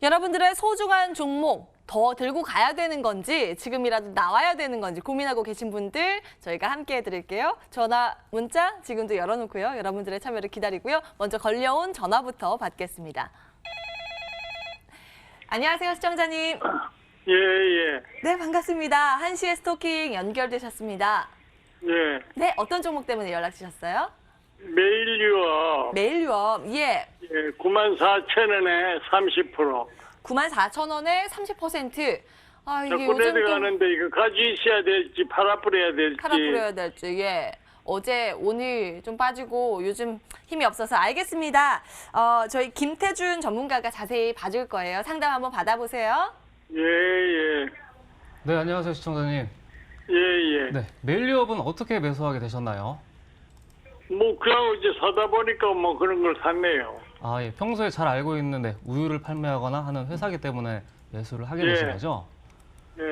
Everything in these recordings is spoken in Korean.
여러분들의 소중한 종목 더 들고 가야 되는 건지 지금이라도 나와야 되는 건지 고민하고 계신 분들 저희가 함께 해드릴게요. 전화, 문자 지금도 열어놓고요. 여러분들의 참여를 기다리고요. 먼저 걸려온 전화부터 받겠습니다. 안녕하세요, 시청자님. 예. 네, 반갑습니다. 1시에 스토킹 연결되셨습니다. 예. 네, 어떤 종목 때문에 연락 주셨어요? 메일유업. 메일유업, 예. 예, 94,000원에 30%. 94,000원에 30%. 아, 이게 자꾸 요즘 좀 내려가는데 이거 가지고 있어야 될지 팔아 뿌려야 될지. 팔아 뿌려야 될지, 예. 어제, 오늘 좀 빠지고 요즘 힘이 없어서 알겠습니다. 저희 김태준 전문가가 자세히 봐줄 거예요. 상담 한번 받아보세요. 예. 네, 안녕하세요, 시청자님. 예. 네, 메일유업은 어떻게 매수하게 되셨나요? 뭐 그냥 이제 사다 보니까 뭐 그런 걸 샀네요. 아, 예, 평소에 잘 알고 있는데 우유를 판매하거나 하는 회사이기 때문에 매수를 하게 예. 되신 거죠? 예.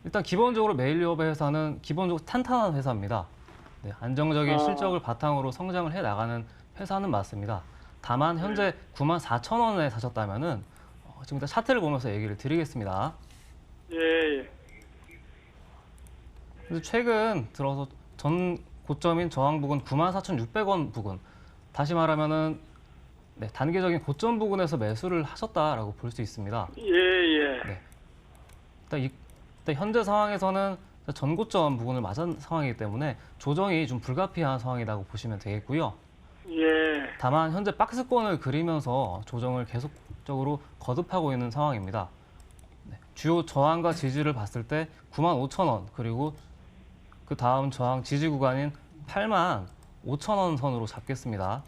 일단 기본적으로 메일유업의 회사는 기본적으로 탄탄한 회사입니다. 네, 안정적인 실적을 바탕으로 성장을 해 나가는 회사는 맞습니다. 다만 현재 94,000원에 사셨다면은 지금 일단 차트를 보면서 얘기를 드리겠습니다. 예. 그래서 최근 들어서 전 고점인 저항 부근 94,600원 부근, 다시 말하면은 네, 단기적인 고점 부근에서 매수를 하셨다라고 볼 수 있습니다. 예. 네. 일단 현재 상황에서는 전고점 부근을 맞은 상황이기 때문에 조정이 좀 불가피한 상황이라고 보시면 되겠고요. 예. 다만 현재 박스권을 그리면서 조정을 계속적으로 거듭하고 있는 상황입니다. 네. 주요 저항과 지지를 봤을 때 95,000원, 그리고 그 다음 저항 지지 구간인 85,000원 선으로 잡겠습니다.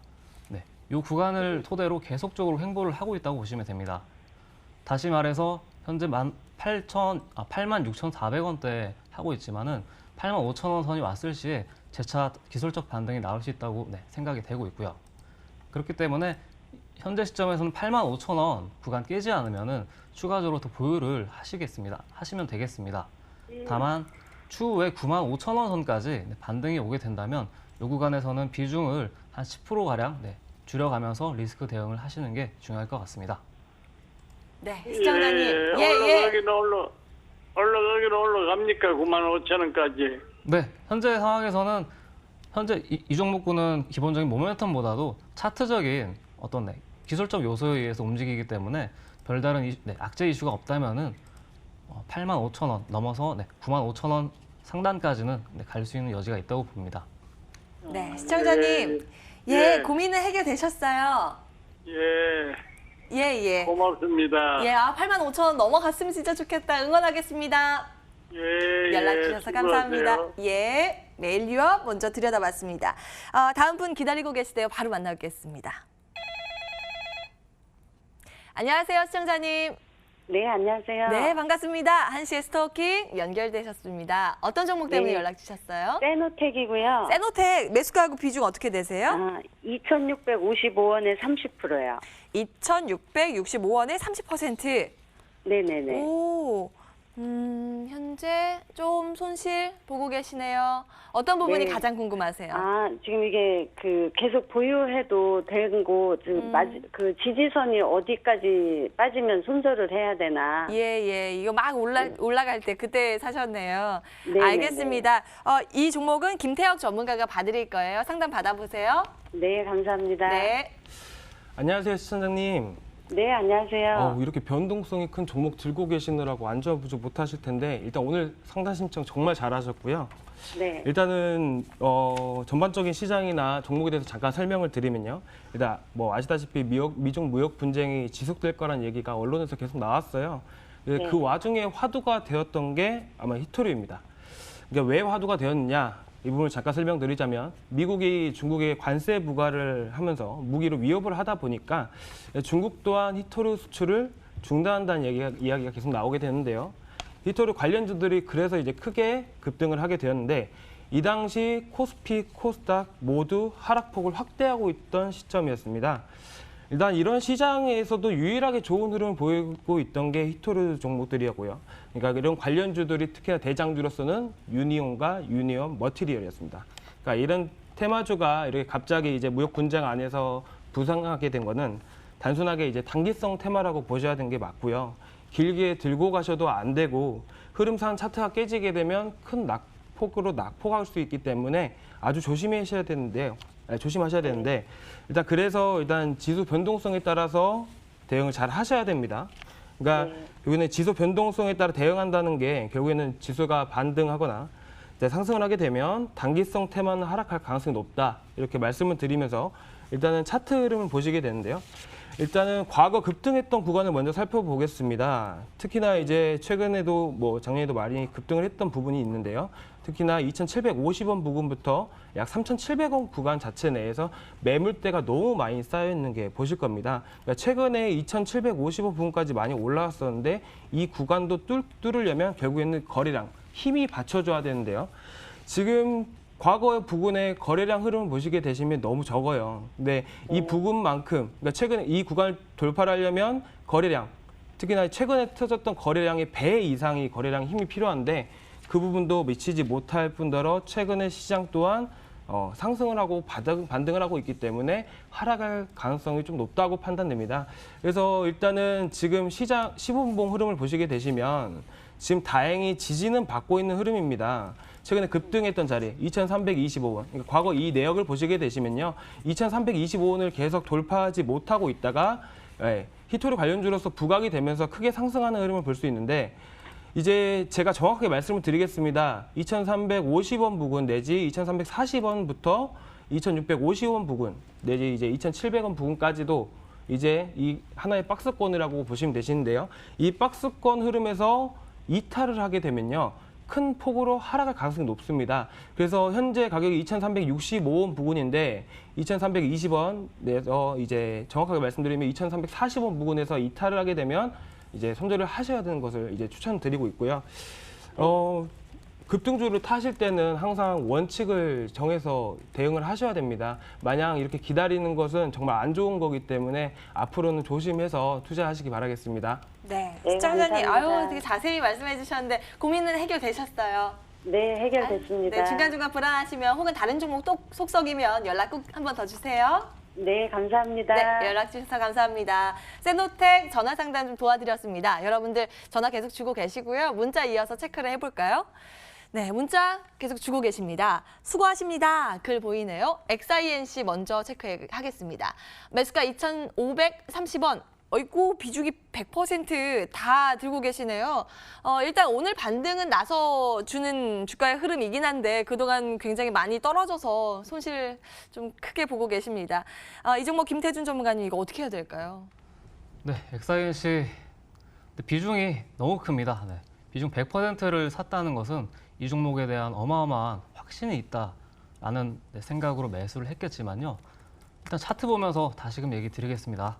네, 이 구간을 토대로 계속적으로 횡보를 하고 있다고 보시면 됩니다. 다시 말해서 현재 86,400원대 하고 있지만은 85,000원 선이 왔을 시에 재차 기술적 반등이 나올 수 있다고 생각이 되고 있고요. 그렇기 때문에 현재 시점에서는 85,000원 구간 깨지 않으면은 추가적으로 더 보유를 하시면 되겠습니다. 다만 추후에 95,000원 선까지 반등이 오게 된다면 이 구간에서는 비중을 한 10%가량 줄여가면서 리스크 대응을 하시는 게 중요할 것 같습니다. 네, 시청자님. 올라가기는 올라갑니까? 95,000원까지. 네, 현재 상황에서는 현재 이 종목군은 기본적인 모멘텀보다도 차트적인 어떤 기술적 요소에 의해서 움직이기 때문에 별다른 악재 이슈가 없다면은 85,000원 넘어서 95,000원 상단까지는 갈 수 있는 여지가 있다고 봅니다. 네, 시청자님. 예. 고민은 해결되셨어요. 예. 고맙습니다. 85,000원 넘어갔으면 진짜 좋겠다. 응원하겠습니다. 연락 주셔서 감사합니다. 수고하세요. 예, 메일유업 먼저 들여다봤습니다. 다음 분 기다리고 계시대요. 바로 만나뵙겠습니다. 안녕하세요, 시청자님. 네, 안녕하세요. 네, 반갑습니다. 1시에 스토킹 연결되셨습니다. 어떤 종목 때문에 네. 연락 주셨어요? 세노텍이고요. 세노텍 매수가하고 비중 어떻게 되세요? 2,655원에 30%요. 2,665원에 30%. 네네네. 오, 현재 좀 손실 보고 계시네요. 어떤 부분이 네. 가장 궁금하세요? 지금 이게 계속 보유해도 되고 그 지지선이 어디까지 빠지면 손절을 해야 되나? 예. 이거 막 올라갈 때 그때 사셨네요. 네네네. 알겠습니다. 이 종목은 김태혁 전문가가 봐드릴 거예요. 상담 받아보세요. 네, 감사합니다. 네. 안녕하세요, 시청자님. 네, 안녕하세요. 이렇게 변동성이 큰 종목 들고 계시느라고 안전 부족 못 하실 텐데 일단 오늘 상담 신청 정말 잘하셨고요. 네. 일단은 전반적인 시장이나 종목에 대해서 잠깐 설명을 드리면요. 일단 뭐 아시다시피 미중 무역 분쟁이 지속될 거란 얘기가 언론에서 계속 나왔어요. 네. 그 와중에 화두가 되었던 게 아마 히토류입니다. 그러니까 왜 화두가 되었느냐? 이 부분을 잠깐 설명드리자면 미국이 중국에 관세 부과를 하면서 무기로 위협을 하다 보니까 중국 또한 히토류 수출을 중단한다는 이야기가 계속 나오게 되는데요. 히토류 관련주들이 그래서 이제 크게 급등을 하게 되었는데 이 당시 코스피, 코스닥 모두 하락폭을 확대하고 있던 시점이었습니다. 일단 이런 시장에서도 유일하게 좋은 흐름을 보이고 있던 게 히토류 종목들이었고요. 그러니까 이런 관련주들이 특히나 대장주로서는 유니온과 유니온 머티리얼이었습니다. 그러니까 이런 테마주가 이렇게 갑자기 이제 무역 분쟁 안에서 부상하게 된 거는 단순하게 이제 단기성 테마라고 보셔야 되는 게 맞고요. 길게 들고 가셔도 안 되고 흐름상 차트가 깨지게 되면 큰 낙폭으로 낙폭할 수 있기 때문에 아주 조심하셔야 되는데 일단 그래서 일단 지수 변동성에 따라서 대응을 잘 하셔야 됩니다. 그러니까 여기는 지수 변동성에 따라 대응한다는 게 결국에는 지수가 반등하거나 이제 상승을 하게 되면 단기성 테마는 하락할 가능성이 높다 이렇게 말씀을 드리면서 일단은 차트 흐름을 보시게 되는데요. 일단은 과거 급등했던 구간을 먼저 살펴보겠습니다. 특히나 이제 최근에도 뭐 작년에도 많이 급등을 했던 부분이 있는데요. 특히나 2,750원 부근부터 약 3,700원 구간 자체 내에서 매물대가 너무 많이 쌓여 있는 게 보실 겁니다. 그러니까 최근에 2,750원 부근까지 많이 올라왔었는데 이 구간도 뚫으려면 결국에는 거래량 힘이 받쳐줘야 되는데요. 지금 과거의 부근의 거래량 흐름을 보시게 되시면 너무 적어요. 근데 이 부근만큼, 그러니까 최근에 이 구간을 돌파를 하려면 거래량, 특히나 최근에 터졌던 거래량의 배 이상의 거래량 힘이 필요한데 그 부분도 미치지 못할 뿐더러 최근에 시장 또한 상승을 하고 반등을 하고 있기 때문에 하락할 가능성이 좀 높다고 판단됩니다. 그래서 일단은 지금 시장 15분봉 흐름을 보시게 되시면 지금 다행히 지지는 받고 있는 흐름입니다. 최근에 급등했던 자리 2,325원. 그러니까 과거 이 내역을 보시게 되시면요. 2,325원을 계속 돌파하지 못하고 있다가 히토리 관련주로서 부각이 되면서 크게 상승하는 흐름을 볼 수 있는데 이제 제가 정확하게 말씀을 드리겠습니다. 2,350원 부근 내지 2,340원부터 2,650원 부근 내지 이제 2,700원 부근까지도 이제 이 하나의 박스권이라고 보시면 되시는데요. 이 박스권 흐름에서 이탈을 하게 되면요. 큰 폭으로 하락할 가능성이 높습니다. 그래서 현재 가격이 2,365원 부근인데 2,320원 내서 이제 정확하게 말씀드리면 2,340원 부근에서 이탈을 하게 되면 이제 손절을 하셔야 되는 것을 이제 추천드리고 있고요. 급등주를 타실 때는 항상 원칙을 정해서 대응을 하셔야 됩니다. 마냥 이렇게 기다리는 것은 정말 안 좋은 거기 때문에 앞으로는 조심해서 투자하시기 바라겠습니다. 네, 네, 시청자님, 감사합니다. 되게 자세히 말씀해 주셨는데 고민은 해결되셨어요? 네, 해결됐습니다. 네, 중간중간 불안하시면 혹은 다른 종목 또 속썩이면 연락 꼭 한 번 더 주세요. 네, 감사합니다. 네, 연락 주셔서 감사합니다. 세노텍 전화 상담 좀 도와드렸습니다. 여러분들 전화 계속 주고 계시고요. 문자 이어서 체크를 해볼까요? 네, 문자 계속 주고 계십니다. 수고하십니다. 글 보이네요. XINC 먼저 체크하겠습니다. 매수가 2,530원. 어이구, 비중이 100% 들고 계시네요. 일단 오늘 반등은 나서주는 주가의 흐름이긴 한데 그동안 굉장히 많이 떨어져서 손실 좀 크게 보고 계십니다. 이 종목 김태준 전문가님 이거 어떻게 해야 될까요? 네, XINC 비중이 너무 큽니다. 네, 비중 100%를 샀다는 것은 이 종목에 대한 어마어마한 확신이 있다라는 생각으로 매수를 했겠지만요. 일단 차트 보면서 다시금 얘기 드리겠습니다.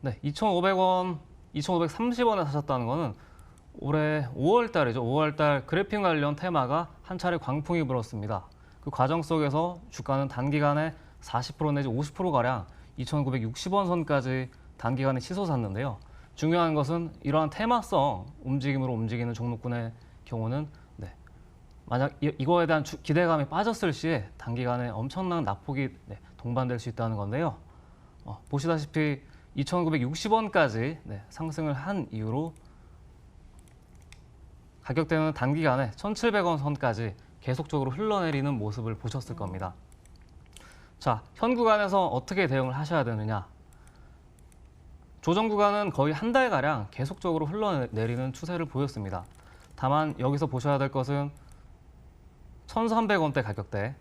네, 2,500원, 2,530원에 사셨다는 거는 올해 5월 달이죠. 5월 달 그래픽 관련 테마가 한 차례 광풍이 불었습니다. 그 과정 속에서 주가는 단기간에 40% 내지 50%가량 2,960원 선까지 단기간에 치솟았는데요. 중요한 것은 이러한 테마성 움직임으로 움직이는 종목군의 경우는 만약 이거에 대한 기대감이 빠졌을 시에 단기간에 엄청난 낙폭이 동반될 수 있다는 건데요. 보시다시피 2,960원까지 상승을 한 이후로 가격대는 단기간에 1,700원 선까지 계속적으로 흘러내리는 모습을 보셨을 겁니다. 자, 현 구간에서 어떻게 대응을 하셔야 되느냐? 조정 구간은 거의 한 달가량 계속적으로 흘러내리는 추세를 보였습니다. 다만 여기서 보셔야 될 것은 1,300원대 가격대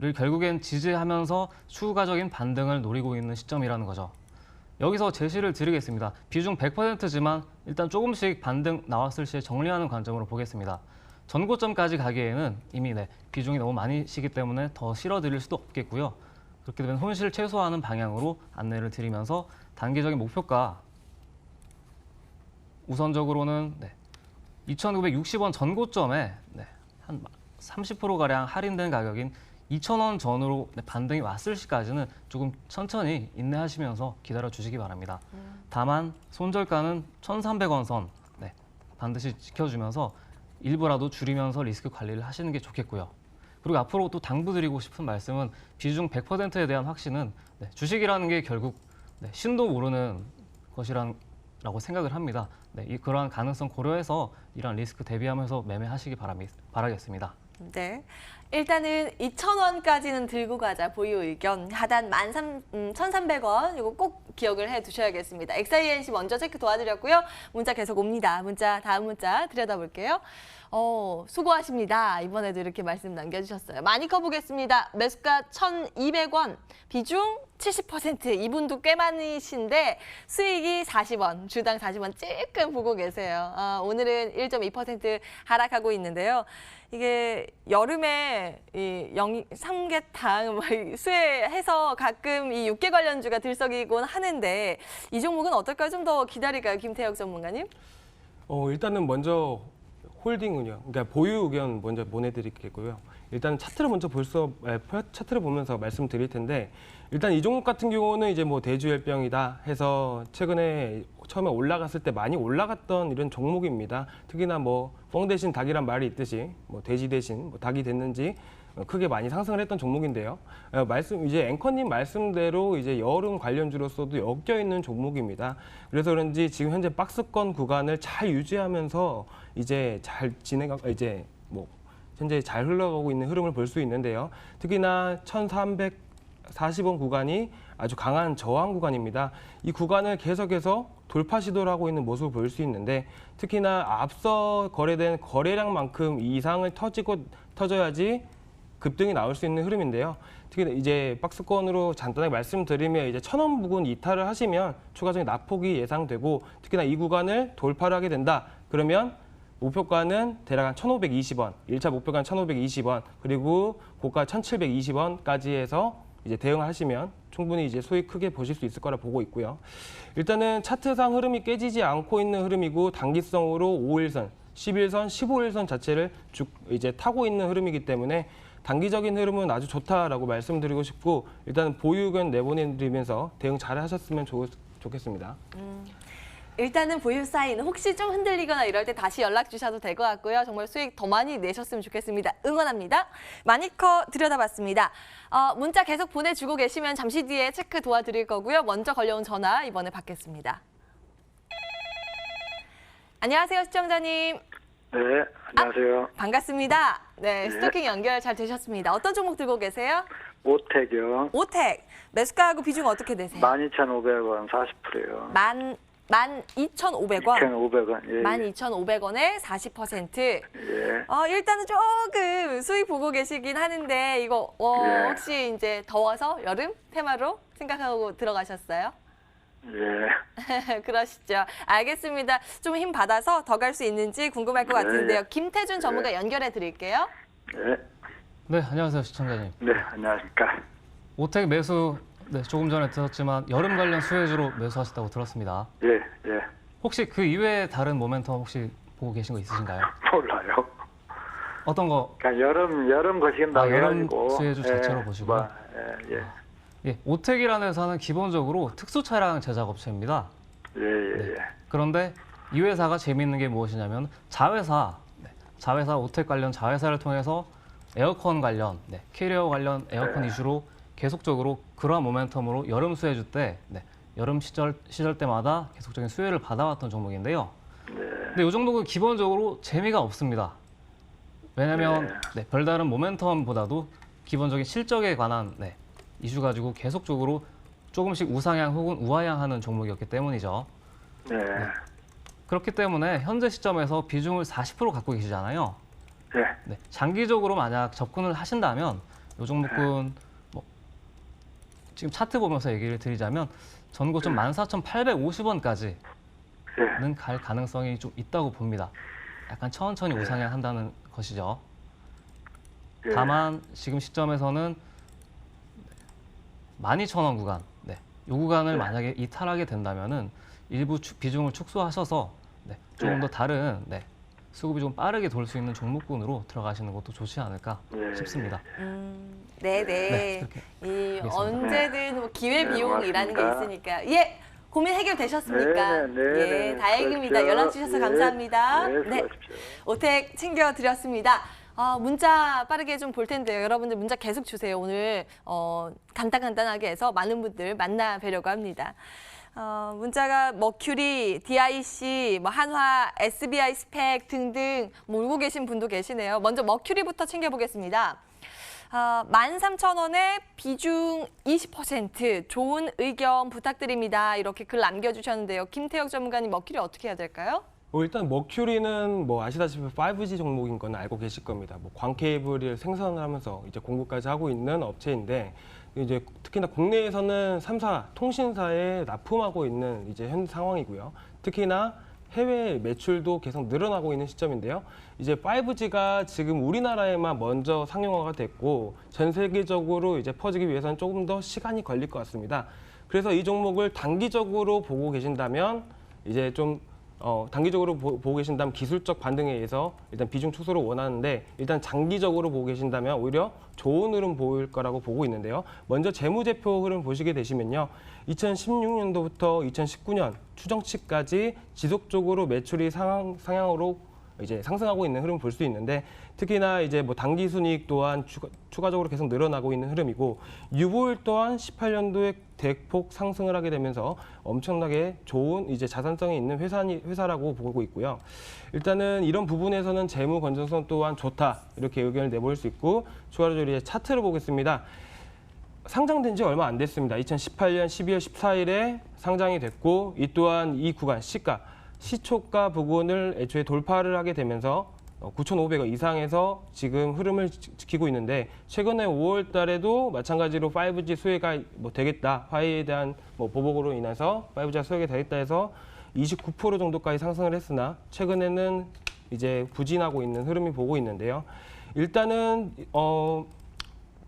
를 결국엔 지지하면서 추가적인 반등을 노리고 있는 시점이라는 거죠. 여기서 제시를 드리겠습니다. 비중 100%지만 일단 조금씩 반등 나왔을 시에 정리하는 관점으로 보겠습니다. 전고점까지 가기에는 이미 비중이 너무 많으시기 때문에 더 실어드릴 수도 없겠고요. 그렇게 되면 손실을 최소화하는 방향으로 안내를 드리면서 단기적인 목표가 우선적으로는 2,960원 전고점에 한 30%가량 할인된 가격인 2,000원 전으로 반등이 왔을 시까지는 조금 천천히 인내하시면서 기다려 주시기 바랍니다. 다만 손절가는 1,300원 선 반드시 지켜주면서 일부라도 줄이면서 리스크 관리를 하시는 게 좋겠고요. 그리고 앞으로 또 당부드리고 싶은 말씀은 비중 100%에 대한 확신은 네, 주식이라는 게 결국 네, 신도 모르는 것이라고 생각을 합니다. 네, 그러한 가능성 고려해서 이러한 리스크 대비하면서 매매하시기 바라겠습니다. 네. 일단은 2,000원까지는 들고 가자 보유 의견 하단 1,300원 이거 꼭 기억을 해 두셔야겠습니다. XINC 먼저 체크 도와드렸고요. 문자 계속 옵니다. 다음 문자 들여다볼게요. 수고하십니다. 이번에도 이렇게 말씀 남겨주셨어요. 많이 커보겠습니다. 매수가 1,200원, 비중 70%. 이분도 꽤 많으신데 수익이 40원, 주당 40원 찔끔 보고 계세요. 오늘은 1.2% 하락하고 있는데요. 이게 여름에 이 삼계탕 수혜해서 가끔 이 육계 관련주가 들썩이곤 하는데 이 종목은 어떨까요? 좀 더 기다릴까요, 김태혁 전문가님? 일단은 먼저 홀딩 운영, 그러니까 보유 의견 먼저 보내드리겠고요. 일단 차트를 차트를 보면서 말씀드릴 텐데, 일단 이 종목 같은 경우는 이제 뭐 대주열병이다 해서 최근에 처음에 올라갔을 때 많이 올라갔던 이런 종목입니다. 특히나 뭐 뻥 대신 닭이란 말이 있듯이 뭐 돼지 대신 뭐 닭이 됐는지 크게 많이 상승을 했던 종목인데요. 이제 앵커님 말씀대로 이제 여름 관련주로서도 엮여 있는 종목입니다. 그래서 그런지 지금 현재 박스권 구간을 잘 유지하면서 이제 현재 잘 흘러가고 있는 흐름을 볼 수 있는데요. 특히나 1,340원 구간이 아주 강한 저항 구간입니다. 이 구간을 계속해서 돌파 시도를 하고 있는 모습을 볼 수 있는데, 특히나 앞서 거래된 거래량만큼 이상을 터져야지 급등이 나올 수 있는 흐름인데요. 특히 이제 박스권으로 간단하게 말씀드리면 이제 1,000원 부근 이탈을 하시면 추가적인 낙폭이 예상되고, 특히나 이 구간을 돌파를 하게 된다. 그러면 목표가는 대략 한 1,520원, 1차 목표가는 1,520원, 그리고 고가 1,720원까지 해서 이제 대응하시면 충분히 이제 수익 크게 보실 수 있을 거라 보고 있고요. 일단은 차트상 흐름이 깨지지 않고 있는 흐름이고, 단기성으로 5일선, 11선, 15일선 자체를 쭉 이제 타고 있는 흐름이기 때문에 단기적인 흐름은 아주 좋다라고 말씀드리고 싶고, 일단 보유 의견 내보내드리면서 대응 잘 하셨으면 좋겠습니다. 일단은 보유 사인 혹시 좀 흔들리거나 이럴 때 다시 연락 주셔도 될 것 같고요. 정말 수익 더 많이 내셨으면 좋겠습니다. 응원합니다. 마니커 들여다봤습니다. 문자 계속 보내주고 계시면 잠시 뒤에 체크 도와드릴 거고요. 먼저 걸려온 전화 이번에 받겠습니다. 안녕하세요, 시청자님. 네, 안녕하세요. 반갑습니다. 네, 네. 스토킹 연결 잘 되셨습니다. 어떤 종목 들고 계세요? 오택이요. 오택. 매수가하고 비중 어떻게 되세요? 12,500원 40%요. 12,500원. 2,500원. 예. 12,500원에 40%. 예. 일단은 조금 수익 보고 계시긴 하는데 이거 예. 혹시 이제 더워서 여름 테마로 생각하고 들어가셨어요? 예. 그러시죠. 알겠습니다. 좀 힘 받아서 더 갈 수 있는지 궁금할 것 네, 같은데요. 예. 김태준 전문가 연결해 드릴게요. 네. 네, 안녕하세요, 시청자님. 네, 안녕하십니까. 오택 매수 네, 조금 전에 들었지만 여름 관련 수혜주로 매수하셨다고 들었습니다. 예, 예. 혹시 그 이외에 다른 모멘텀 혹시 보고 계신 거 있으신가요? 몰라요. 어떤 거? 그러니까 여름 거신다고 여름 해가지고. 수혜주 자체로 예, 보시고요. 예. 예, 오택이라는 회사는 기본적으로 특수 차량 제작 업체입니다. 예, 예, 네. 예. 그런데 이 회사가 재미있는 게 무엇이냐면 자회사 오택 관련 자회사를 통해서 에어컨 관련, 캐리어 관련 에어컨 이슈로 계속적으로 그러한 모멘텀으로 여름 수혜주 때, 여름 시절 때마다 계속적인 수혜를 받아왔던 종목인데요. 근데 이 종목은 기본적으로 재미가 없습니다. 왜냐하면 별다른 모멘텀보다도 기본적인 실적에 관한 이슈 가지고 계속적으로 조금씩 우상향 혹은 우하향하는 종목이었기 때문이죠. 네. 그렇기 때문에 현재 시점에서 비중을 40% 갖고 계시잖아요. 네. 장기적으로 만약 접근을 하신다면 이 종목은 지금 차트 보면서 얘기를 드리자면 전고점 14,850원까지는 갈 가능성이 좀 있다고 봅니다. 약간 천천히 우상향한다는 것이죠. 다만 지금 시점에서는 12,000원 구간, 이 구간을 만약에 이탈하게 된다면은 일부 비중을 축소하셔서 조금 더 다른 수급이 좀 빠르게 돌 수 있는 종목군으로 들어가시는 것도 좋지 않을까 싶습니다. 네네. 이 알겠습니다. 언제든 뭐 기회 비용이라는 게 있으니까. 예, 고민 해결되셨습니까? 네, 다행입니다. 그렇죠. 연락 주셔서 감사합니다. 네, 수고하십시오. 오택 챙겨드렸습니다. 문자 빠르게 좀 볼 텐데요. 여러분들 문자 계속 주세요. 오늘 간단하게 해서 많은 분들 만나 뵈려고 합니다. 문자가 머큐리, DIC, 뭐 한화, SBI 스펙 등등 몰고 계신 분도 계시네요. 먼저 머큐리부터 챙겨보겠습니다. 13,000원에 비중 20% 좋은 의견 부탁드립니다. 이렇게 글 남겨주셨는데요. 김태혁 전문가님 머큐리 어떻게 해야 될까요? 일단 머큐리는 뭐 아시다시피 5G 종목인 건 알고 계실 겁니다. 뭐 광 케이블을 생산을 하면서 이제 공급까지 하고 있는 업체인데 이제 특히나 국내에서는 3사 통신사에 납품하고 있는 이제 현 상황이고요. 특히나 해외 매출도 계속 늘어나고 있는 시점인데요. 이제 5G가 지금 우리나라에만 먼저 상용화가 됐고 전 세계적으로 이제 퍼지기 위해서는 조금 더 시간이 걸릴 것 같습니다. 그래서 이 종목을 단기적으로 보고 계신다면 이제 좀 단기적으로 보고 계신다면 기술적 반등에 의해서 일단 비중 축소를 원하는데 일단 장기적으로 보고 계신다면 오히려 좋은 흐름 보일 거라고 보고 있는데요. 먼저 재무제표 흐름 보시게 되시면요. 2016년도부터 2019년 추정치까지 지속적으로 매출이 상향으로 이제 상승하고 있는 흐름 볼 수 있는데 특히나 이제 뭐 단기 순이익 또한 추가적으로 계속 늘어나고 있는 흐름이고 유보율 또한 18년도에 대폭 상승을 하게 되면서 엄청나게 좋은 이제 자산성이 있는 회사라고 보고 있고요. 일단은 이런 부분에서는 재무 건전성 또한 좋다 이렇게 의견을 내볼 수 있고 추가적으로 이제 차트를 보겠습니다. 상장된 지 얼마 안 됐습니다. 2018년 12월 14일에 상장이 됐고 이 또한 이 구간 시초가 부근을 애초에 돌파를 하게 되면서 9,500원 이상에서 지금 흐름을 지키고 있는데 최근에 5월 달에도 마찬가지로 5G 수혜가 뭐 되겠다. 화웨이에 대한 뭐 보복으로 인해서 5G가 수혜가 되겠다 해서 29% 정도까지 상승을 했으나 최근에는 이제 부진하고 있는 흐름이 보고 있는데요. 일단은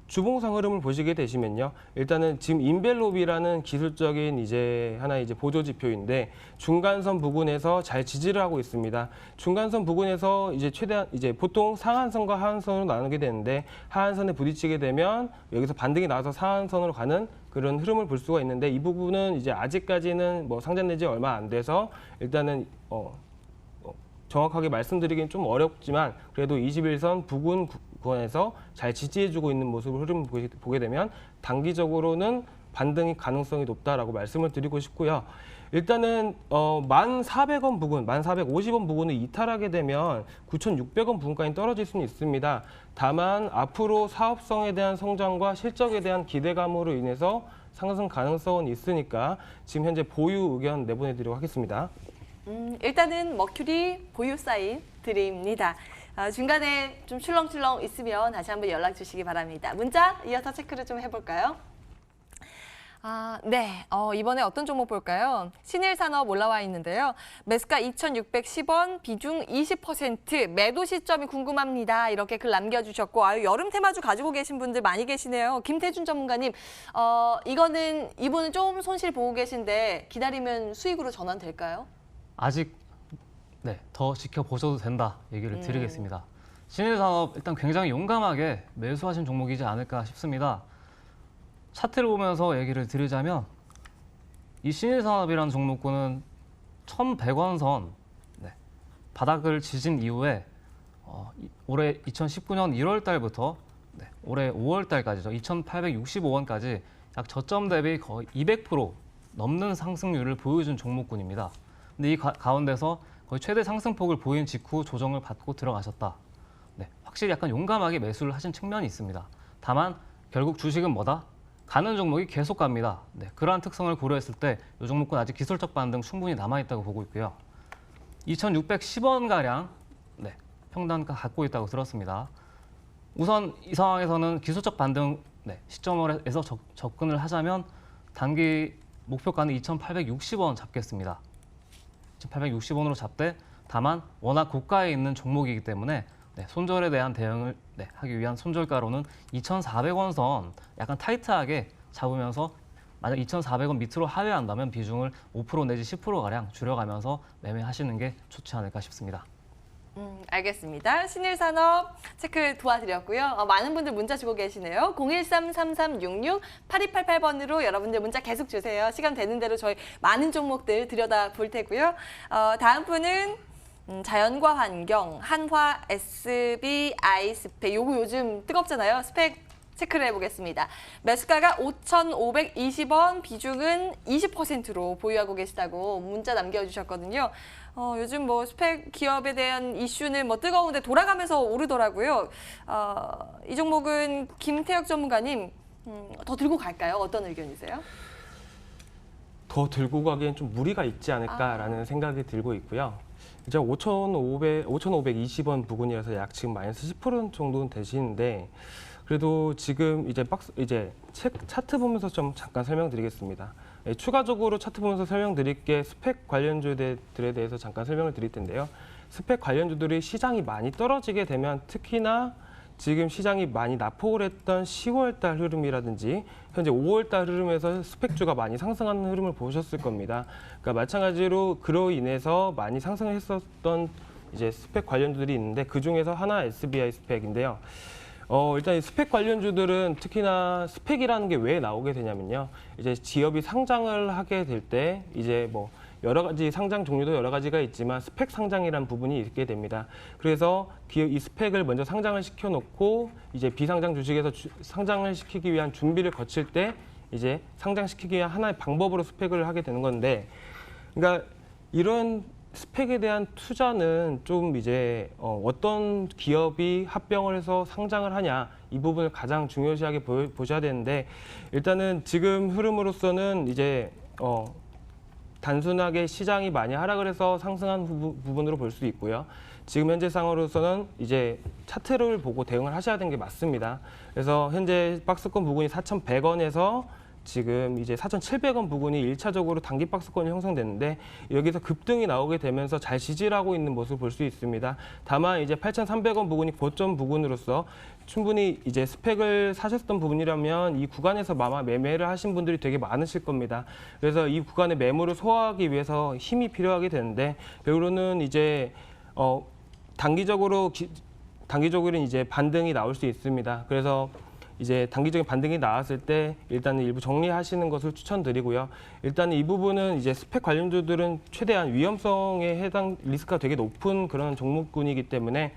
주봉상 흐름을 보시게 되시면요. 일단은 지금 인벨롭이라는 기술적인 이제 하나의 이제 보조 지표인데 중간선 부근에서 잘 지지를 하고 있습니다. 중간선 부근에서 이제 최대한 이제 보통 상한선과 하한선으로 나누게 되는데 하한선에 부딪히게 되면 여기서 반등이 나와서 상한선으로 가는 그런 흐름을 볼 수가 있는데 이 부분은 이제 아직까지는 뭐 상장된 지 얼마 안 돼서 일단은 정확하게 말씀드리기는 좀 어렵지만 그래도 21선 부근 구간에서 잘 지지해주고 있는 모습을 흐름을 보게 되면 단기적으로는 반등의 가능성이 높다라고 말씀을 드리고 싶고요. 일단은 1,400원 부근, 1,450원 부근을 이탈하게 되면 9,600원 부근까지 떨어질 수는 있습니다. 다만 앞으로 사업성에 대한 성장과 실적에 대한 기대감으로 인해서 상승 가능성은 있으니까 지금 현재 보유 의견 내보내드리도록 하겠습니다. 일단은 머큐리 보유 사인 드립니다. 중간에 좀 출렁출렁 있으면 다시 한번 연락 주시기 바랍니다. 문자 이어서 체크를 좀 해볼까요? 네. 이번에 어떤 종목 볼까요? 신일산업 올라와 있는데요. 매수가 2,610원, 비중 20%, 매도 시점이 궁금합니다. 이렇게 글 남겨주셨고, 여름 테마주 가지고 계신 분들 많이 계시네요. 김태준 전문가님, 이분은 좀 손실 보고 계신데 기다리면 수익으로 전환될까요? 아직 더 지켜보셔도 된다 얘기를 드리겠습니다. 신일산업 일단 굉장히 용감하게 매수하신 종목이지 않을까 싶습니다. 차트를 보면서 얘기를 드리자면 이 신일산업이라는 종목군은 1,100원 선 바닥을 지진 이후에 올해 2019년 1월 달부터 올해 5월 달까지죠. 2,865원까지 약 저점 대비 거의 200% 넘는 상승률을 보여준 종목군입니다. 근데 이 가운데서 거의 최대 상승폭을 보인 직후 조정을 받고 들어가셨다. 확실히 약간 용감하게 매수를 하신 측면이 있습니다. 다만 결국 주식은 뭐다? 가는 종목이 계속 갑니다. 그러한 특성을 고려했을 때 이 종목은 아직 기술적 반등 충분히 남아있다고 보고 있고요. 2,610원가량 평단가 갖고 있다고 들었습니다. 우선 이 상황에서는 기술적 반등 시점에서 접근을 하자면 단기 목표가는 2,860원 잡겠습니다. 2,860원으로 잡되 다만 워낙 고가에 있는 종목이기 때문에 손절에 대한 대응을 하기 위한 손절가로는 2,400원 선 약간 타이트하게 잡으면서 만약 2,400원 밑으로 하회한다면 비중을 5% 내지 10%가량 줄여가면서 매매하시는 게 좋지 않을까 싶습니다. 알겠습니다. 신일산업 체크 도와드렸고요. 많은 분들 문자 주고 계시네요. 013-3366-8288번으로 여러분들 문자 계속 주세요. 시간 되는 대로 저희 많은 종목들 들여다 볼 테고요. 다음 분은 자연과 환경, 한화 SBI 스펙. 요거 요즘 뜨겁잖아요. 스펙 체크를 해보겠습니다. 매수가가 5,520원, 비중은 20%로 보유하고 계시다고 문자 남겨주셨거든요. 요즘 뭐 스펙 기업에 대한 이슈는 뭐 뜨거운데 돌아가면서 오르더라고요. 이 종목은 김태혁 전문가님 더 들고 갈까요? 어떤 의견이세요? 더 들고 가기엔 좀 무리가 있지 않을까라는 생각이 들고 있고요. 이제 5,520원 부근이라서 약 지금 마이너스 10% 정도는 되시는데 그래도 지금 이제 차트 보면서 좀 잠깐 설명드리겠습니다. 추가적으로 차트 보면서 설명드릴 게 스펙 관련주들에 대해서 잠깐 설명을 드릴 텐데요. 스펙 관련주들이 시장이 많이 떨어지게 되면 특히나 지금 시장이 많이 낙폭을 했던 10월달 흐름이라든지 현재 5월달 흐름에서 스펙주가 많이 상승하는 흐름을 보셨을 겁니다. 그러니까 마찬가지로 그로 인해서 많이 상승을 했었던 이제 스펙 관련주들이 있는데 그 중에서 하나 SBI 스펙인데요. 일단 이 스펙 관련주들은 특히나 스펙이라는 게 왜 나오게 되냐면요. 이제 기업이 상장을 하게 될 때 이제 뭐 여러 가지 상장 종류도 여러 가지가 있지만 스펙 상장이라는 부분이 있게 됩니다. 그래서 이 스펙을 먼저 상장을 시켜놓고 이제 비상장 주식에서 상장을 시키기 위한 준비를 거칠 때 이제 상장시키기 위한 하나의 방법으로 스펙을 하게 되는 건데, 그러니까 이런 스펙에 대한 투자는 좀 이제 어떤 기업이 합병을 해서 상장을 하냐 이 부분을 가장 중요시하게 보셔야 되는데 일단은 지금 흐름으로서는 이제 단순하게 시장이 많이 하락을 해서 상승한 부분으로 볼 수 있고요. 지금 현재 상황으로서는 이제 차트를 보고 대응을 하셔야 되는 게 맞습니다. 그래서 현재 박스권 부근이 4,100원에서 지금 이제 4,700원 부근이 1차적으로 단기 박스권이 형성됐는데 여기서 급등이 나오게 되면서 잘 지지를 하고 있는 모습을 볼 수 있습니다. 다만 이제 8,300원 부근이 고점 부근으로서 충분히 이제 스펙을 사셨던 부분이라면 이 구간에서 아마 매매를 하신 분들이 되게 많으실 겁니다. 그래서 이 구간의 매물을 소화하기 위해서 힘이 필요하게 되는데 결국은 이제 단기적으로는 이제 반등이 나올 수 있습니다. 그래서 이제 단기적인 반등이 나왔을 때 일단은 일부 정리하시는 것을 추천드리고요. 일단 이 부분은 이제 스펙 관련주들은 최대한 위험성에 해당 리스크가 되게 높은 그런 종목군이기 때문에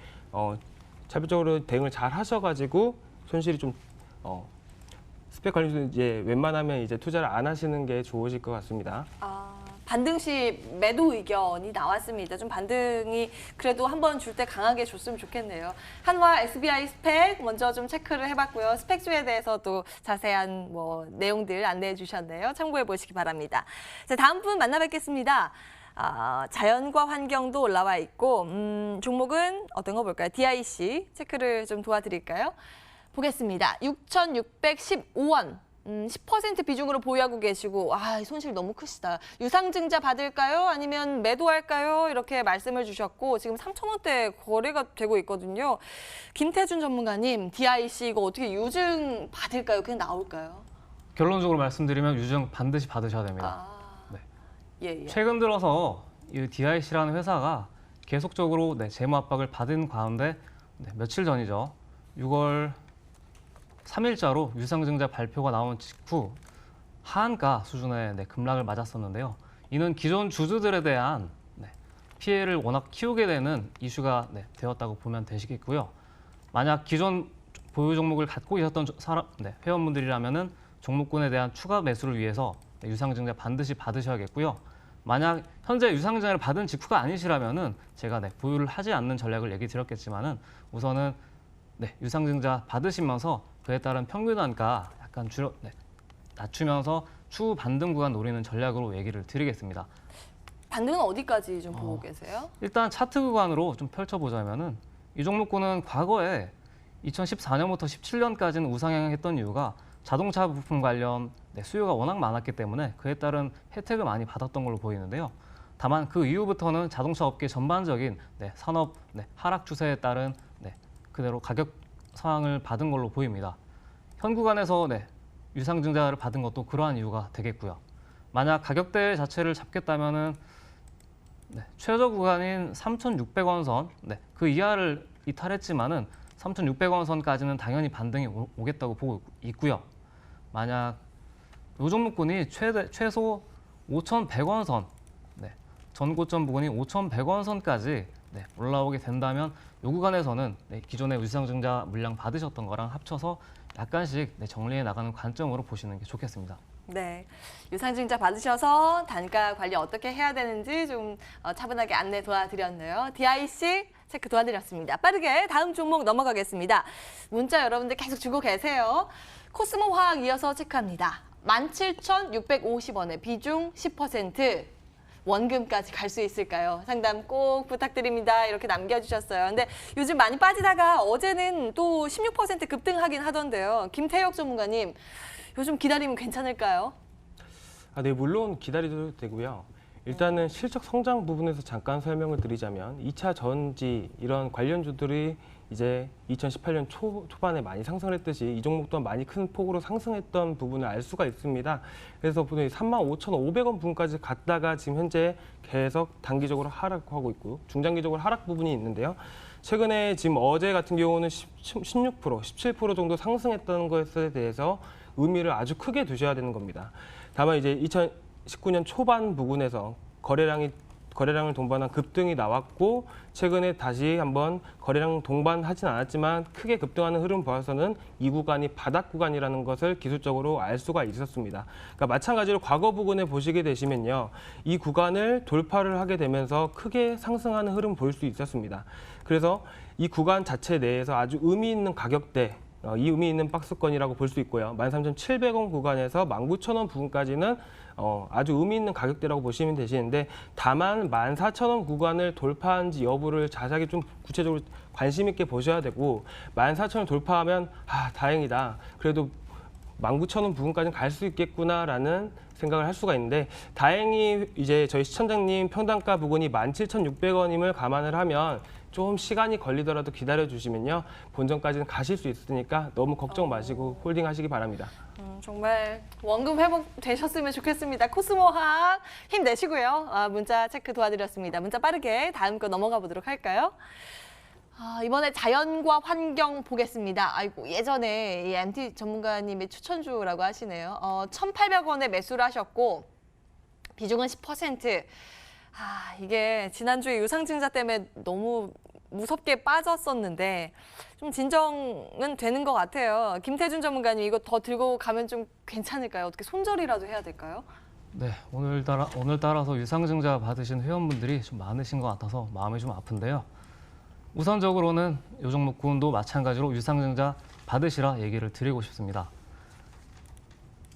차별적으로 대응을 잘 하셔가지고 손실이 좀 스펙 관련주는 이제 웬만하면 이제 투자를 안 하시는 게 좋으실 것 같습니다. 반등 시 매도 의견이 나왔습니다. 좀 반등이 그래도 한번 줄 때 강하게 줬으면 좋겠네요. 한화 SBI 스펙 먼저 좀 체크를 해봤고요. 스펙주에 대해서도 자세한 뭐 내용들 안내해 주셨네요. 참고해 보시기 바랍니다. 자, 다음 분 만나 뵙겠습니다. 자연과 환경도 올라와 있고 종목은 어떤 거 볼까요? DIC 체크를 좀 도와드릴까요? 보겠습니다. 6,615원. 10% 비중으로 보유하고 계시고 손실 너무 크시다. 유상증자 받을까요? 아니면 매도할까요? 이렇게 말씀을 주셨고 지금 3,000원대 거래가 되고 있거든요. 김태준 전문가님, DIC 이거 어떻게 유증 받을까요? 그냥 나올까요? 결론적으로 말씀드리면 유증 반드시 받으셔야 됩니다. 네. 예. 최근 들어서 이 DIC라는 회사가 계속적으로 재무 압박을 받은 가운데 며칠 전이죠. 6월 3일자로 유상증자 발표가 나온 직후 하한가 수준의 급락을 맞았었는데요. 이는 기존 주주들에 대한 피해를 워낙 키우게 되는 이슈가 되었다고 보면 되시겠고요. 만약 기존 보유 종목을 갖고 계셨던 회원분들이라면은 종목군에 대한 추가 매수를 위해서 유상증자 반드시 받으셔야겠고요. 만약 현재 유상증자를 받은 직후가 아니시라면은 제가 보유를 하지 않는 전략을 얘기 드렸겠지만은 우선은 유상증자 받으시면서 그에 따른 평균 단가 약간 낮추면서 추후 반등 구간 노리는 전략으로 얘기를 드리겠습니다. 반등은 어디까지 좀 보고 계세요? 일단 차트 구간으로 좀 펼쳐보자면은 이 종목군은 과거에 2014년부터 17년까지는 우상향했던 이유가 자동차 부품 관련 수요가 워낙 많았기 때문에 그에 따른 혜택을 많이 받았던 걸로 보이는데요. 다만 그 이후부터는 자동차 업계 전반적인 산업 하락 추세에 따른 그대로 가격 상황을 받은 걸로 보입니다. 현 구간에서 유상증자를 받은 것도 그러한 이유가 되겠고요. 만약 가격대 자체를 잡겠다면은 최저 구간인 3,600원 선, 그 이하를 이탈했지만은 3,600원 선까지는 당연히 반등이 오겠다고 보고 있고요. 만약 이 종목군이 최소 5,100원 선, 전고점 부근이 5,100원 선까지 올라오게 된다면 요 구간에서는 기존의 유상증자 물량 받으셨던 거랑 합쳐서 약간씩 정리해 나가는 관점으로 보시는 게 좋겠습니다. 네, 유상증자 받으셔서 단가 관리 어떻게 해야 되는지 좀 차분하게 안내 도와드렸네요. DIC 체크 도와드렸습니다. 빠르게 다음 종목 넘어가겠습니다. 문자 여러분들 계속 주고 계세요. 코스모 화학 이어서 체크합니다. 17,650원에 비중 10%. 원금까지 갈 수 있을까요? 상담 꼭 부탁드립니다. 이렇게 남겨주셨어요. 근데 요즘 많이 빠지다가 어제는 또 16% 급등하긴 하던데요. 김태혁 전문가님, 요즘 기다리면 괜찮을까요? 네, 물론 기다려도 되고요. 일단은 실적 성장 부분에서 잠깐 설명을 드리자면 2차 전지 이런 관련주들이 이제 2018년 초반에 많이 상승했듯이 이 종목 또한 많이 큰 폭으로 상승했던 부분을 알 수가 있습니다. 그래서 보통 35,500원 부분까지 갔다가 지금 현재 계속 단기적으로 하락하고 있고 중장기적으로 하락 부분이 있는데요. 최근에 지금 어제 같은 경우는 16%, 17% 정도 상승했던 것에 대해서 의미를 아주 크게 두셔야 되는 겁니다. 다만 이제 2019년 초반 부분에서 거래량을 동반한 급등이 나왔고 최근에 다시 한번 거래량 동반하진 않았지만 크게 급등하는 흐름 보아서는 이 구간이 바닥 구간이라는 것을 기술적으로 알 수가 있었습니다. 그러니까 마찬가지로 과거 부근에 보시게 되시면요. 이 구간을 돌파를 하게 되면서 크게 상승하는 흐름 볼 수 있었습니다. 그래서 이 구간 자체 내에서 아주 의미 있는 가격대 이 의미 있는 박스권이라고 볼 수 있고요. 13,700원 구간에서 19,000원 부분까지는 아주 의미 있는 가격대라고 보시면 되시는데 다만 14,000원 구간을 돌파한지 여부를 자세하게 좀 구체적으로 관심 있게 보셔야 되고 14,000원 돌파하면 다행이다. 그래도 19,000원 부분까지는 갈 수 있겠구나라는 생각을 할 수가 있는데 다행히 이제 저희 시청자님 평단가 부분이 17,600원임을 감안을 하면 좀 시간이 걸리더라도 기다려 주시면요. 본전까지는 가실 수 있으니까 너무 걱정 마시고 홀딩 하시기 바랍니다. 정말 원금 회복되셨으면 좋겠습니다. 코스모학 힘내시고요. 문자 체크 도와드렸습니다. 문자 빠르게 다음 거 넘어가 보도록 할까요? 이번에 자연과 환경 보겠습니다. 아이고 예전에 이 MT 전문가님의 추천주라고 하시네요. 1,800원에 매수를 하셨고 비중은 10%. 이게 지난주에 유상증자 때문에 너무 무섭게 빠졌었는데 좀 진정은 되는 것 같아요. 김태준 전문가님 이거 더 들고 가면 좀 괜찮을까요? 어떻게 손절이라도 해야 될까요? 네, 오늘따라서 유상증자 받으신 회원분들이 좀 많으신 것 같아서 마음이 좀 아픈데요. 우선적으로는 이 종목군도 마찬가지로 유상증자 받으시라 얘기를 드리고 싶습니다.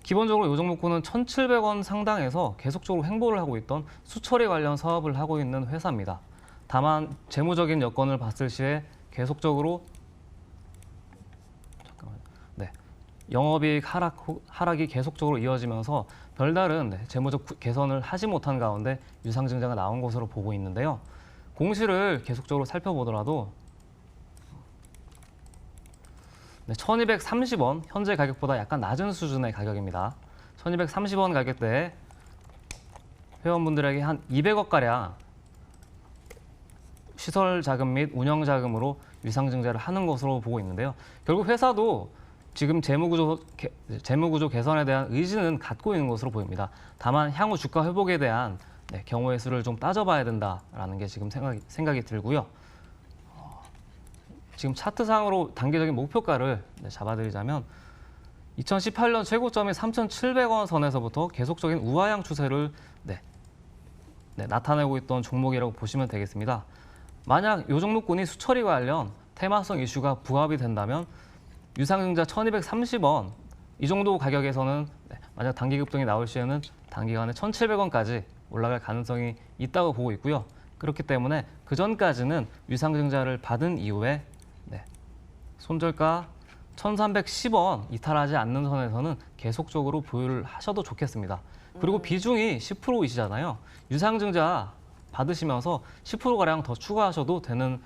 기본적으로 이 종목군은 1,700원 상당에서 계속적으로 횡보를 하고 있던 수처리 관련 사업을 하고 있는 회사입니다. 다만 재무적인 여건을 봤을 시에 계속적으로 영업이익 하락이 계속적으로 이어지면서 별다른 재무적 개선을 하지 못한 가운데 유상증자가 나온 것으로 보고 있는데요. 공시를 계속적으로 살펴보더라도 1,230원 현재 가격보다 약간 낮은 수준의 가격입니다. 1,230원 가격대에 회원분들에게 한 200억가량 시설 자금 및 운영 자금으로 유상증자를 하는 것으로 보고 있는데요. 결국 회사도 지금 재무구조 개선에 대한 의지는 갖고 있는 것으로 보입니다. 다만 향후 주가 회복에 대한 경우의 수를 좀 따져봐야 된다라는 게 지금 생각이 들고요. 지금 차트상으로 단기적인 목표가를 잡아드리자면 2018년 최고점인 3,700원 선에서부터 계속적인 우하향 추세를 나타내고 있던 종목이라고 보시면 되겠습니다. 만약 이 종목군이 수처리 관련 테마성 이슈가 부합이 된다면 유상증자 1,230원 이 정도 가격에서는 만약 단기 급등이 나올 시에는 단기간에 1,700원까지 올라갈 가능성이 있다고 보고 있고요. 그렇기 때문에 그 전까지는 유상증자를 받은 이후에 손절가 1,310원 이탈하지 않는 선에서는 계속적으로 보유를 하셔도 좋겠습니다. 그리고 비중이 10%이시잖아요. 유상증자 받으시면서 10%가량 더 추가하셔도 되는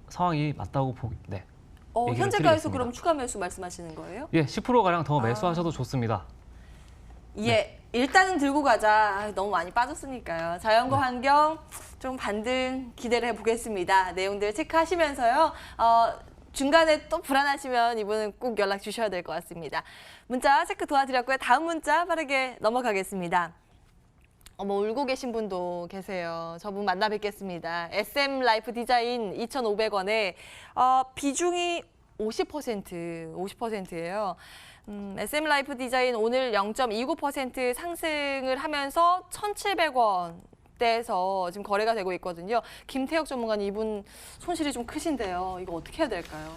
상황이 맞다고 얘기를 현재가에서 드리겠습니다. 그럼 추가 매수 말씀하시는 거예요? 예, 10%가량 더 매수하셔도 좋습니다. 예, 일단은 들고 가자. 너무 많이 빠졌으니까요. 자연과 환경 좀 반등 기대를 해보겠습니다. 내용들 체크하시면서요. 중간에 또 불안하시면 이분은 꼭 연락 주셔야 될 것 같습니다. 문자 체크 도와드렸고요. 다음 문자 빠르게 넘어가겠습니다. 어머, 울고 계신 분도 계세요. 저분 만나 뵙겠습니다. SM 라이프 디자인 2,500원에 비중이 50%예요. SM 라이프 디자인 오늘 0.29% 상승을 하면서 1,700원대에서 지금 거래가 되고 있거든요. 김태혁 전문가님, 이분 손실이 좀 크신데요. 이거 어떻게 해야 될까요?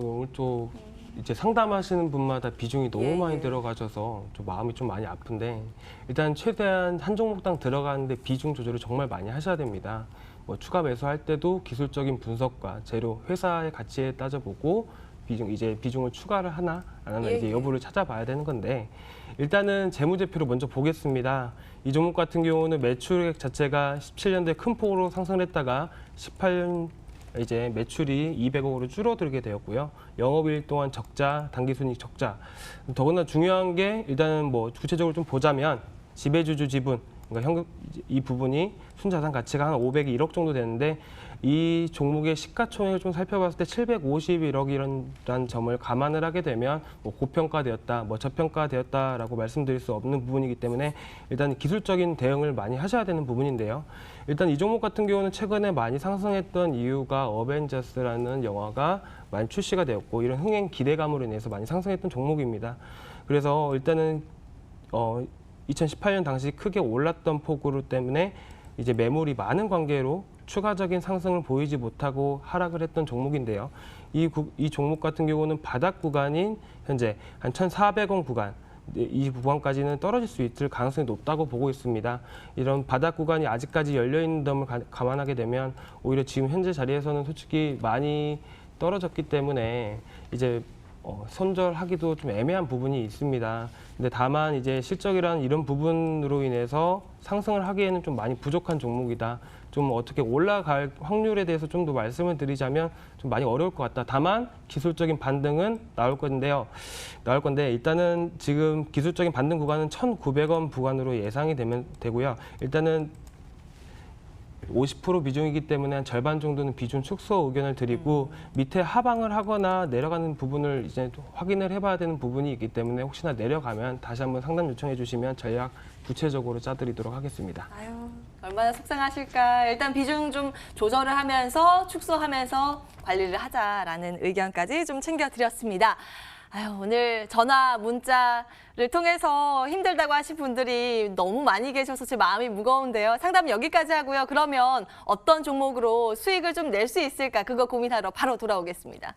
오늘 또 이제 상담하시는 분마다 비중이 너무 예, 많이 예. 들어가셔서 좀 마음이 좀 많이 아픈데, 일단 최대한 한 종목당 들어가는데 비중 조절을 정말 많이 하셔야 됩니다. 뭐 추가 매수할 때도 기술적인 분석과 재료, 회사의 가치에 따져보고 비중을 추가를 하나 안 하나 예, 이제 예. 여부를 찾아봐야 되는 건데, 일단은 재무제표를 먼저 보겠습니다. 이 종목 같은 경우는 매출액 자체가 17년도에 큰 폭으로 상승했다가 18년 이제 매출이 200억으로 줄어들게 되었고요. 영업일 동안 적자, 당기순이익 적자. 더구나 중요한 게, 일단은 뭐 구체적으로 좀 보자면 지배주주 지분, 그러니까 현금 이 부분이 순자산 가치가 한 501억 정도 되는데, 이 종목의 시가총액을 좀 살펴봤을 때 751억이라는 점을 감안을 하게 되면 뭐 고평가되었다, 뭐 저평가되었다라고 말씀드릴 수 없는 부분이기 때문에 일단 기술적인 대응을 많이 하셔야 되는 부분인데요. 일단 이 종목 같은 경우는 최근에 많이 상승했던 이유가 어벤져스라는 영화가 많이 출시가 되었고, 이런 흥행 기대감으로 인해서 많이 상승했던 종목입니다. 그래서 일단은 2018년 당시 크게 올랐던 폭으로 때문에 이제 매물이 많은 관계로 추가적인 상승을 보이지 못하고 하락을 했던 종목인데요. 이 종목 같은 경우는 바닥 구간인 현재 한 1,400원 구간, 이 구간까지는 떨어질 수 있을 가능성이 높다고 보고 있습니다. 이런 바닥 구간이 아직까지 열려있는 점을 감안하게 되면 오히려 지금 현재 자리에서는 솔직히 많이 떨어졌기 때문에 이제 손절하기도 좀 애매한 부분이 있습니다. 근데 다만 이제 실적이라는 이런 부분으로 인해서 상승을 하기에는 좀 많이 부족한 종목이다. 좀 어떻게 올라갈 확률에 대해서 좀 더 말씀을 드리자면 좀 많이 어려울 것 같다. 다만 기술적인 반등은 나올 건데 일단은 지금 기술적인 반등 구간은 1,900원 구간으로 예상이 되고요. 일단은 50% 비중이기 때문에 한 절반 정도는 비중 축소 의견을 드리고, 밑에 하방을 하거나 내려가는 부분을 이제 확인을 해봐야 되는 부분이 있기 때문에 혹시나 내려가면 다시 한번 상담 요청해 주시면 전략 구체적으로 짜드리도록 하겠습니다. 아유, 얼마나 속상하실까. 일단 비중 좀 조절을 하면서 축소하면서 관리를 하자라는 의견까지 좀 챙겨드렸습니다. 아유, 오늘 전화, 문자를 통해서 힘들다고 하신 분들이 너무 많이 계셔서 제 마음이 무거운데요. 상담 여기까지 하고요. 그러면 어떤 종목으로 수익을 좀 낼 수 있을까? 그거 고민하러 바로 돌아오겠습니다.